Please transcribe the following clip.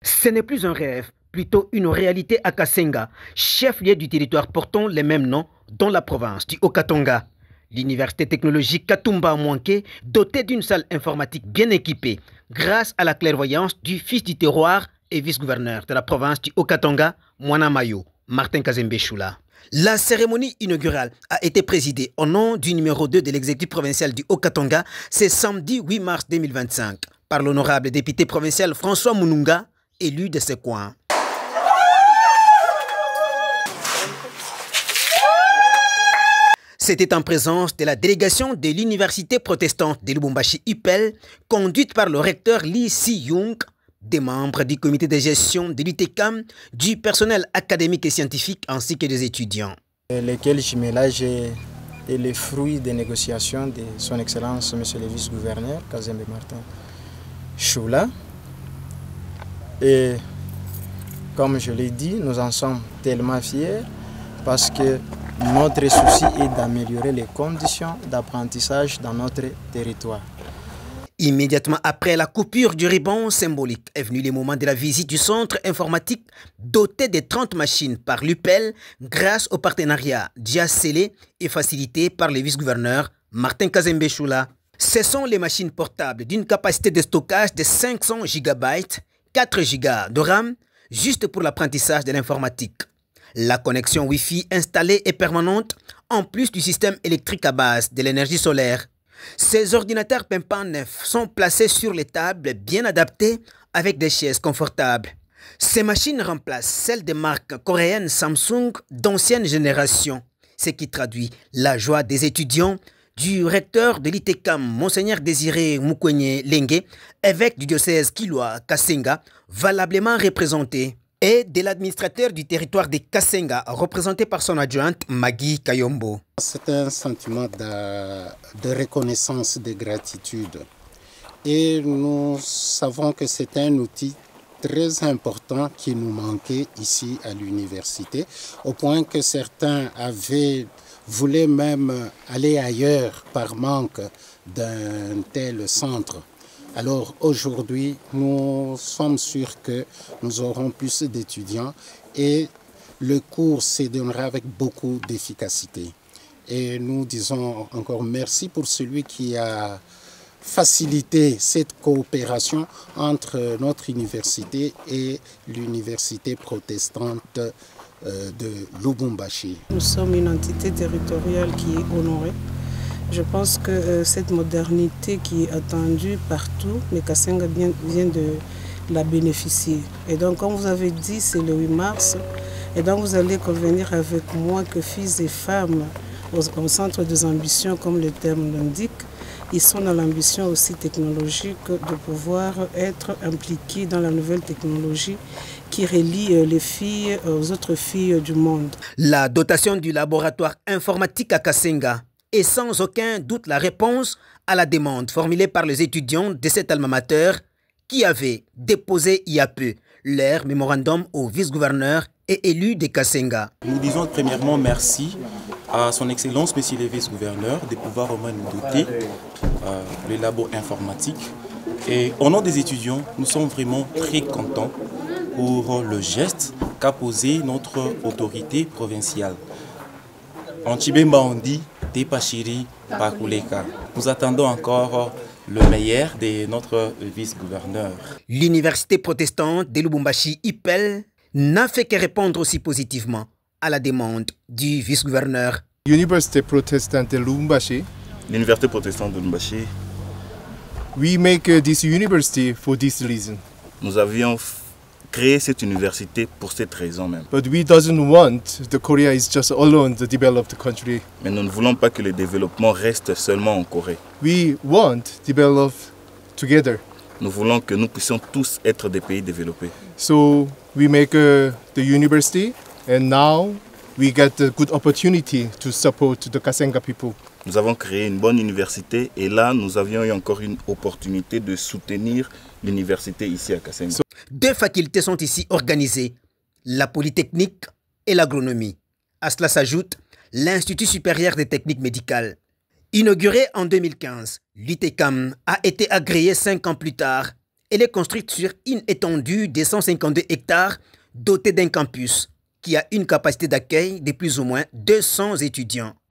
Ce n'est plus un rêve, plutôt une réalité à Kasenga, chef-lieu du territoire portant les mêmes noms dans la province du Haut-Katanga. L'université technologique Katumba Mwanke, dotée d'une salle informatique bien équipée, grâce à la clairvoyance du fils du terroir et vice-gouverneur de la province du Haut-Katanga, Mwana Mayo, Martin Kazembe Choula. La cérémonie inaugurale a été présidée au nom du numéro 2 de l'exécutif provincial du Haut-Katanga, c'est samedi 8 mars 2025, par l'honorable député provincial François Mununga, élu de ce coin. C'était en présence de la délégation de l'université protestante de Lubumbashi UPEL, conduite par le recteur Lee Si-Young, des membres du comité de gestion de l'UTECAM, du personnel académique et scientifique ainsi que des étudiants. Lesquels jumelage est le fruit des négociations de son Excellence Monsieur le Vice-gouverneur Kazembe Martin Choula. Et comme je l'ai dit, nous en sommes tellement fiers parce que notre souci est d'améliorer les conditions d'apprentissage dans notre territoire. Immédiatement après la coupure du ruban symbolique est venu le moment de la visite du centre informatique doté de 30 machines par l'UPEL grâce au partenariat déjà scellé et facilité par le vice-gouverneur Martin Kazembe Choula. Ce sont les machines portables d'une capacité de stockage de 500 GB, 4 Go de RAM, juste pour l'apprentissage de l'informatique. La connexion Wi-Fi installée est permanente, en plus du système électrique à base de l'énergie solaire. Ces ordinateurs pimpants neufs sont placés sur les tables bien adaptées avec des chaises confortables. Ces machines remplacent celles des marques coréennes Samsung d'ancienne génération, ce qui traduit la joie des étudiants, du recteur de l'ITECAM, Monseigneur Désiré Mukwenye Lengue, évêque du diocèse Kilwa Kasenga, valablement représenté, et de l'administrateur du territoire de Kasenga, représenté par son adjointe Maggie Kayombo. C'est un sentiment de reconnaissance, de gratitude. Et nous savons que c'est un outil très important qui nous manquait ici à l'université, au point que certains voulaient même aller ailleurs par manque d'un tel centre. Alors aujourd'hui, nous sommes sûrs que nous aurons plus d'étudiants et le cours se donnera avec beaucoup d'efficacité. Et nous disons encore merci pour celui qui a facilité cette coopération entre notre université et l'université protestante de Lubumbashi. Nous sommes une entité territoriale qui est honorée. Je pense que cette modernité qui est attendue partout, mais Kasenga vient de la bénéficier. Et donc, comme vous avez dit, c'est le 8 mars. Et donc, vous allez convenir avec moi que fils et femmes au centre des ambitions, comme le terme l'indique, ils sont dans l'ambition aussi technologique de pouvoir être impliqués dans la nouvelle technologie qui relie les filles aux autres filles du monde. La dotation du laboratoire informatique à Kasenga est sans aucun doute la réponse à la demande formulée par les étudiants de cet alma mater qui avaient déposé il y a peu leur mémorandum au vice-gouverneur et élu de Kasenga. Nous disons premièrement merci à son Excellence, Monsieur le vice-gouverneur, de pouvoir au moins nous doter le labo informatique. Et au nom des étudiants, nous sommes vraiment très contents pour le geste qu'a posé notre autorité provinciale. En Tchibemba, on dit Tepachiri Pakuleka. Nous attendons encore le meilleur de notre vice-gouverneur. L'université protestante de Lubumbashi UPEL n'a fait que répondre aussi positivement à la demande du vice-gouverneur. Université protestante de Lubumbashi. L'université protestante de Lubumbashi. We make this university for this reason. Nous avions créé cette université pour cette raison même. But we doesn't want the Korea is just alone the developed country. Mais nous ne voulons pas que le développement reste seulement en Corée. We want develop together. Nous voulons que nous puissions tous être des pays développés. So we make the university, and now we get a good opportunity to support the Kasenga people. Nous avons créé une bonne université et là, nous avions eu encore une opportunité de soutenir l'université ici à Kasenga. Deux facultés sont ici organisées, la polytechnique et l'agronomie. À cela s'ajoute l'Institut supérieur des techniques médicales. Inauguré en 2015, l'UTECAM a été agréé 5 ans plus tard Elle est construite sur une étendue de 152 hectares dotée d'un campus qui a une capacité d'accueil de plus ou moins 200 étudiants.